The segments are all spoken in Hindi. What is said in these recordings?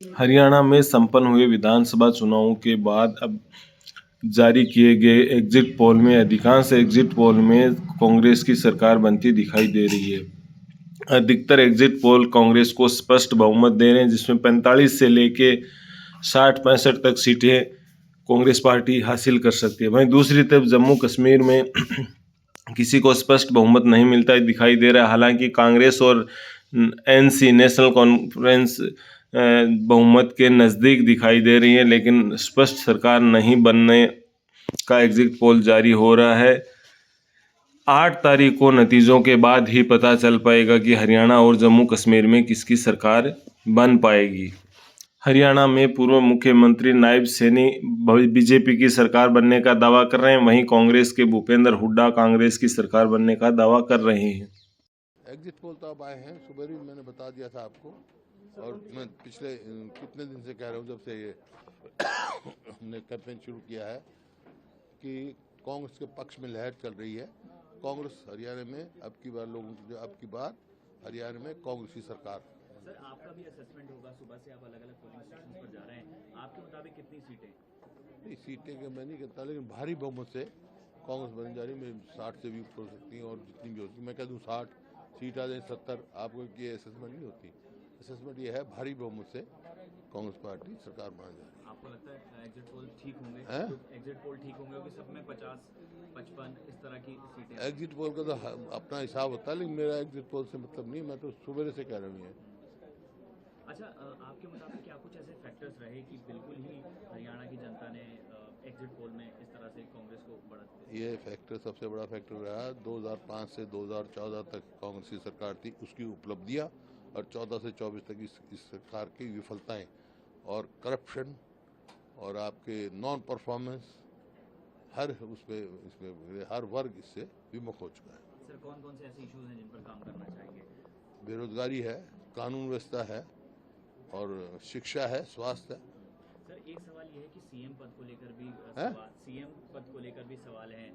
हरियाणा में संपन्न हुए विधानसभा चुनावों के बाद अब जारी किए गए एग्जिट पोल में अधिकांश एग्जिट पोल में कांग्रेस की सरकार बनती दिखाई दे रही है। अधिकतर एग्जिट पोल कांग्रेस को स्पष्ट बहुमत दे रहे हैं, जिसमें 45 से लेके 60-65 तक सीटें कांग्रेस पार्टी हासिल कर सकती है। वहीं दूसरी तरफ जम्मू कश्मीर में किसी को स्पष्ट बहुमत नहीं मिलता दिखाई दे रहा है। हालांकि कांग्रेस और एनसी नेशनल कॉन्फ्रेंस बहुमत के नज़दीक दिखाई दे रही है, लेकिन स्पष्ट सरकार नहीं बनने का एग्जिट पोल जारी हो रहा है। 8 तारीख को नतीजों के बाद ही पता चल पाएगा कि हरियाणा और जम्मू कश्मीर में किसकी सरकार बन पाएगी। हरियाणा में पूर्व मुख्यमंत्री नायब सैनी बीजेपी की सरकार बनने का दावा कर रहे हैं, वहीं कांग्रेस के भूपेंद्र हुड्डा कांग्रेस की सरकार बनने का दावा कर रहे हैं। एग्जिट पोल तो अब आए हैं, सुबह भी मैंने बता दिया था आपको, और मैं पिछले कितने दिन से कह रहा हूँ, जब से ये हमने कैंपेन शुरू किया है, कि कांग्रेस के पक्ष में लहर चल रही है। कांग्रेस हरियाणा में अब की बार हरियाणा में कांग्रेस की सरकार। सर, आपका भी असेसमेंट होगा, सुबह से आप अलग अलग पोलिंग स्टेशन पर जा रहे हैं, आपके मुताबिक कितनी सीटें? नहीं, सीटें का मैं नहीं कहता, लेकिन भारी बहुमत से कांग्रेस बनने जा रही है। 60 से भी ऊपर हो सकती है, और जितनी भी होती है, मैं कह दूँ 60 सीट आ जाए, 70, आपको ये असेसमेंट नहीं होती। असेसमेंट ये है, भारी बहुमत से कांग्रेस पार्टी सरकार बनाने जा रही है। आपको लगता है एग्जिट पोल ठीक होंगे? एग्जिट पोल ठीक होंगे कि सब में 50-55 इस तरह की सीटें? एग्जिट पोल का तो अपना हिसाब होता है, लेकिन मेरा एग्जिट पोल से मतलब नहीं, मैं तो सुबह से कह रहा हूँ। अच्छा, आपके मुताबिक क्या कुछ ऐसे फैक्टर्स रहे कि बिल्कुल ही हरियाणा की जनता ने एग्जिट पोल में इस तरह से कांग्रेस को बढ़त दी? ये फैक्टर सबसे बड़ा फैक्टर रहा। 2005 से 2014 तक कांग्रेस की सरकार थी, उसकी उपलब्धियां, और 14 से 24 तक इस सरकार की विफलताएं और करप्शन और आपके नॉन परफॉर्मेंस, हर इसमें हर वर्ग इससे विमुख हो चुका है। सर, कौन कौन से ऐसे इश्यूज हैं जिन पर काम करना चाहिए? बेरोजगारी है, कानून व्यवस्था है, और शिक्षा है, स्वास्थ्य है। सर, एक सवाल यह है कि सीएम पद को लेकर भी सवाल है।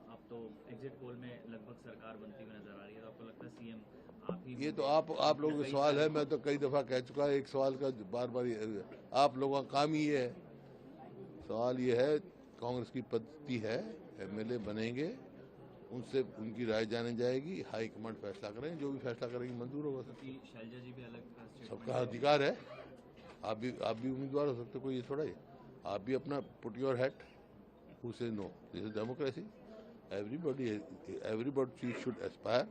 अब तो एग्जिट पोल में लगभग सरकार बनती हुई नजर आ रही है, तो आपको लगता है सीएम आप ही? ये तो आप लोगों का सवाल है, मैं तो कई दफा कह चुका है, एक सवाल का बार बार आप लोगों का काम ही है। सवाल ये है, कांग्रेस की पद्धति है, एमएलए बनेंगे, उनसे उनकी राय जानी जाएगी, हाईकमांड फैसला करेंगे, जो भी फैसला करेंगे मंजूर होगा। शैलजा जी भी अलग, सबका अधिकार है, आप भी उम्मीदवार हो सकते, कोई ये थोड़ा ही। आप भी अपना put your hat, who say no, this is democracy, everybody should aspire,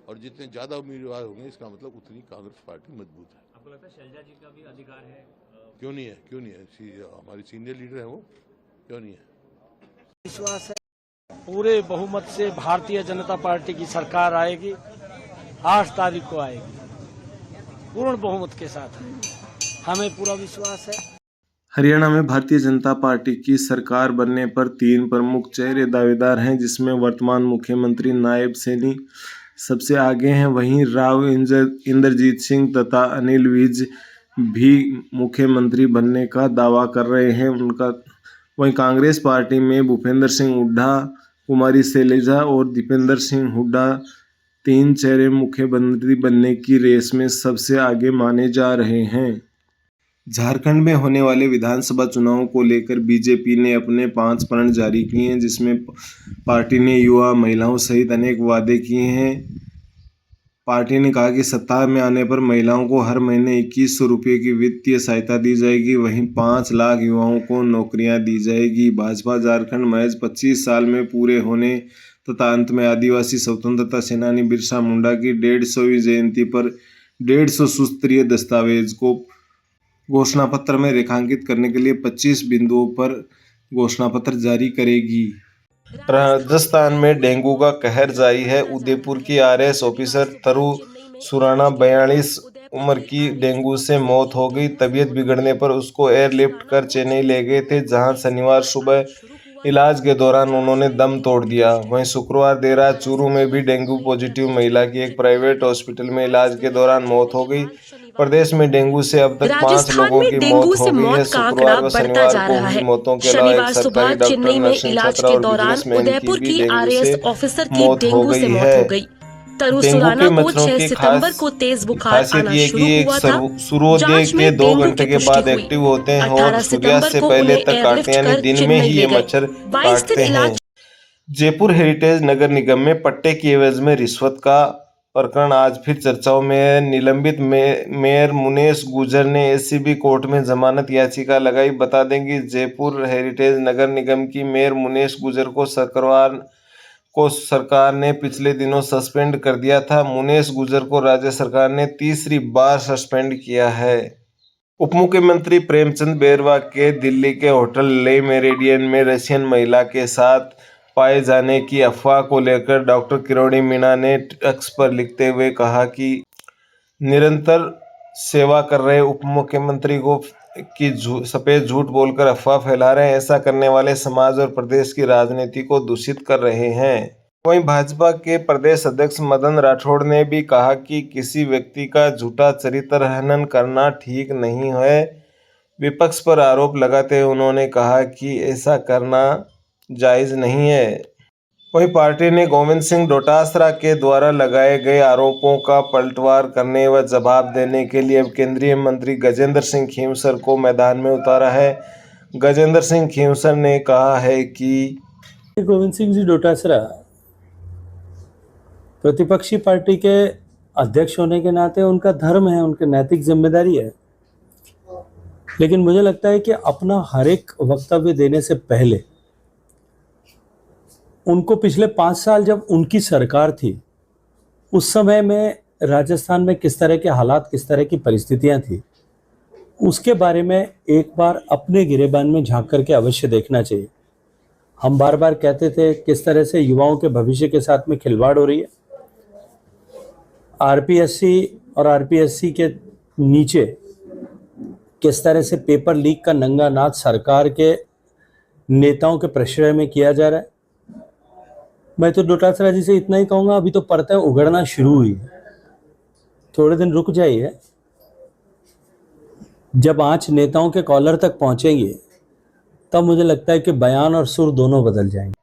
और जितने ज्यादा उम्मीदवार होंगे, इसका मतलब उतनी कांग्रेस पार्टी मजबूत है। आपको लगता है शैलजा जी का भी अधिकार है? क्यों नहीं है, हमारी सीनियर लीडर है वो, क्यों नहीं है? विश्वास है पूरे बहुमत से भारतीय जनता पार्टी की सरकार आएगी, 8 तारीख को आएगी, पूर्ण बहुमत के साथ हमें पूरा विश्वास है। हरियाणा में भारतीय जनता पार्टी की सरकार बनने पर 3 प्रमुख चेहरे दावेदार हैं, जिसमें वर्तमान मुख्यमंत्री नायब सैनी सबसे आगे हैं। वहीं राव इंद्रजीत सिंह तथा अनिल विज भी मुख्यमंत्री बनने का दावा कर रहे हैं। वहीं कांग्रेस पार्टी में भूपेंद्र सिंह हुड्डा, कुमारी शैलजा और दीपेंद्र सिंह हुड्डा 3 चेहरे मुख्यमंत्री बनने की रेस में सबसे आगे माने जा रहे हैं। झारखंड में होने वाले विधानसभा चुनावों को लेकर बीजेपी ने अपने 5 प्रण जारी किए हैं, जिसमें पार्टी ने युवा, महिलाओं सहित अनेक वादे किए हैं। पार्टी ने कहा कि सत्ता में आने पर महिलाओं को हर महीने 2100 रुपये की वित्तीय सहायता दी जाएगी, वहीं 5 लाख युवाओं को नौकरियां दी जाएगी। भाजपा झारखंड महज 25 साल में पूरे होने तथा अंत में आदिवासी स्वतंत्रता सेनानी बिरसा मुंडा की 150वीं जयंती पर 150 सूत्रीय दस्तावेज को घोषणा पत्र में रेखांकित करने के लिए 25 बिंदुओं पर घोषणा पत्र जारी करेगी। राजस्थान में डेंगू का कहर जारी है। उदयपुर की आरएएस ऑफिसर तरु सुराणा 42 उम्र की डेंगू से मौत हो गई। तबीयत बिगड़ने पर उसको एयरलिफ्ट कर चेन्नई ले गए थे, जहां शनिवार सुबह इलाज के दौरान उन्होंने दम तोड़ दिया। वहीं शुक्रवार देर रात चूरू में भी डेंगू पॉजिटिव महिला की एक प्राइवेट हॉस्पिटल में इलाज के दौरान मौत हो गई। प्रदेश में डेंगू से अब तक 5 लोगों की मौत हो गई है। शुक्रवार व शनिवार को हुई मौतों के अलावा एक सरकारी डॉक्टर, नर्सिंग छात्रा और बिजनेसमैन की भी डेंगू से मौत हो गई है। तरु डेंगू सुराना के को मच्छरों 6 की सितंबर को तेज बुखार खासियत आना ये शुरू कि हुआ था। सूर्योदय जांच के में 2 डेंगू घंटे की के पुष्टि बाद हुई। एक्टिव होते हैं और 18 सूर्यास्त सितंबर से को पहले उन्हें तक काटते एयरलिफ्ट हैं, यानी कर दिन में चेन्नई ही ले ये गए। मच्छर 22 स्थित काटते हैं। इलाज जयपुर हेरिटेज नगर निगम में पट्टे की एवज में रिश्वत का प्रकरण आज फिर चर्चाओं में है। निलंबित मेयर मुनेश गुजर ने एसीबी कोर्ट में जमानत याचिका लगाई। बता दें कि जयपुर हेरिटेज नगर निगम की मेयर मुनेश गुजर को सरकार ने पिछले दिनों सस्पेंड कर दिया था। मुनेश गुजर को राज्य सरकार ने तीसरी बार सस्पेंड किया है। उप मुख्यमंत्री प्रेमचंद बैरवा के दिल्ली के होटल ले मेरिडियन में रशियन महिला के साथ पाए जाने की अफवाह को लेकर डॉक्टर किरोड़ी मीणा ने एक्स पर लिखते हुए कहा कि निरंतर सेवा कर रहे उप मुख्यमंत्री को सफेद झूठ बोलकर अफवाह फैला रहे हैं। ऐसा करने वाले समाज और प्रदेश की राजनीति को दूषित कर रहे हैं। वहीं भाजपा के प्रदेश अध्यक्ष मदन राठौड़ ने भी कहा कि किसी व्यक्ति का झूठा चरित्र हनन करना ठीक नहीं है। विपक्ष पर आरोप लगाते हुए उन्होंने कहा कि ऐसा करना जायज नहीं है। वहीं पार्टी ने गोविंद सिंह डोटासरा के द्वारा लगाए गए आरोपों का पलटवार करने व जवाब देने के लिए अब केंद्रीय मंत्री गजेंद्र सिंह खींवसर को मैदान में उतारा है। गजेंद्र सिंह खींवसर ने कहा है कि गोविंद सिंह जी डोटासरा प्रतिपक्षी पार्टी के अध्यक्ष होने के नाते उनका धर्म है, उनकी नैतिक जिम्मेदारी है, लेकिन मुझे लगता है कि अपना हर एक वक्तव्य देने से पहले उनको पिछले 5 साल जब उनकी सरकार थी उस समय में राजस्थान में किस तरह के हालात, किस तरह की परिस्थितियां थी, उसके बारे में एक बार अपने गिरेबान में झांक करके अवश्य देखना चाहिए। हम बार बार कहते थे किस तरह से युवाओं के भविष्य के साथ में खिलवाड़ हो रही है। आरपीएससी और आरपीएससी के नीचे किस तरह से पेपर लीक का नंगा नाच सरकार के नेताओं के प्रश्रय में किया जा रहा है। मैं तो डोटासरा जी से इतना ही कहूँगा, अभी तो परतें उगड़ना शुरू हुई है, थोड़े दिन रुक जाइए। जब आंच नेताओं के कॉलर तक पहुंचेंगे तब मुझे लगता है कि बयान और सुर दोनों बदल जाएंगे।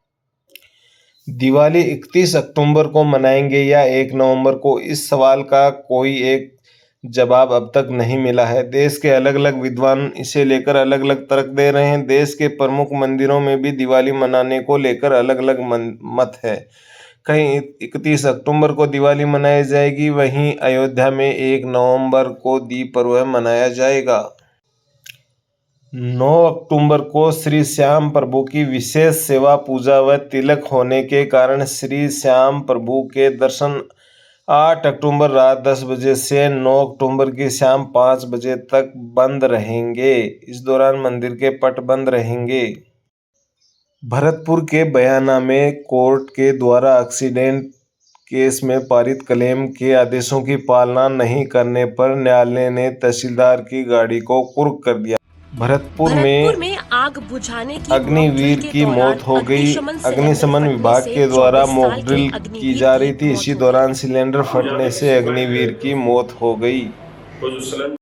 दिवाली 31 अक्टूबर को मनाएंगे या 1 नवंबर को, इस सवाल का कोई एक जवाब अब तक नहीं मिला है। देश के अलग अलग विद्वान इसे लेकर अलग अलग तर्क दे रहे हैं। देश के प्रमुख मंदिरों में भी दिवाली मनाने को लेकर अलग अलग मत है। कहीं 31 अक्टूबर को दिवाली मनाई जाएगी, वहीं अयोध्या में 1 नवंबर को दीप पर्व मनाया जाएगा। 9 अक्टूबर को श्री श्याम प्रभु की विशेष सेवा पूजा व तिलक होने के कारण श्री श्याम प्रभु के दर्शन 8 अक्टूबर रात 10 बजे से 9 अक्टूबर की शाम 5 बजे तक बंद रहेंगे। इस दौरान मंदिर के पट बंद रहेंगे। भरतपुर के बयाना में कोर्ट के द्वारा एक्सीडेंट केस में पारित क्लेम के आदेशों की पालना नहीं करने पर न्यायालय ने तहसीलदार की गाड़ी को कुर्क कर दिया। भरतपुर में आग बुझाने की अग्निवीर की मौत हो गई। अग्निशमन विभाग के द्वारा मॉक ड्रिल की जा रही थी, इसी दौरान सिलेंडर फटने से अग्निवीर की मौत हो गई।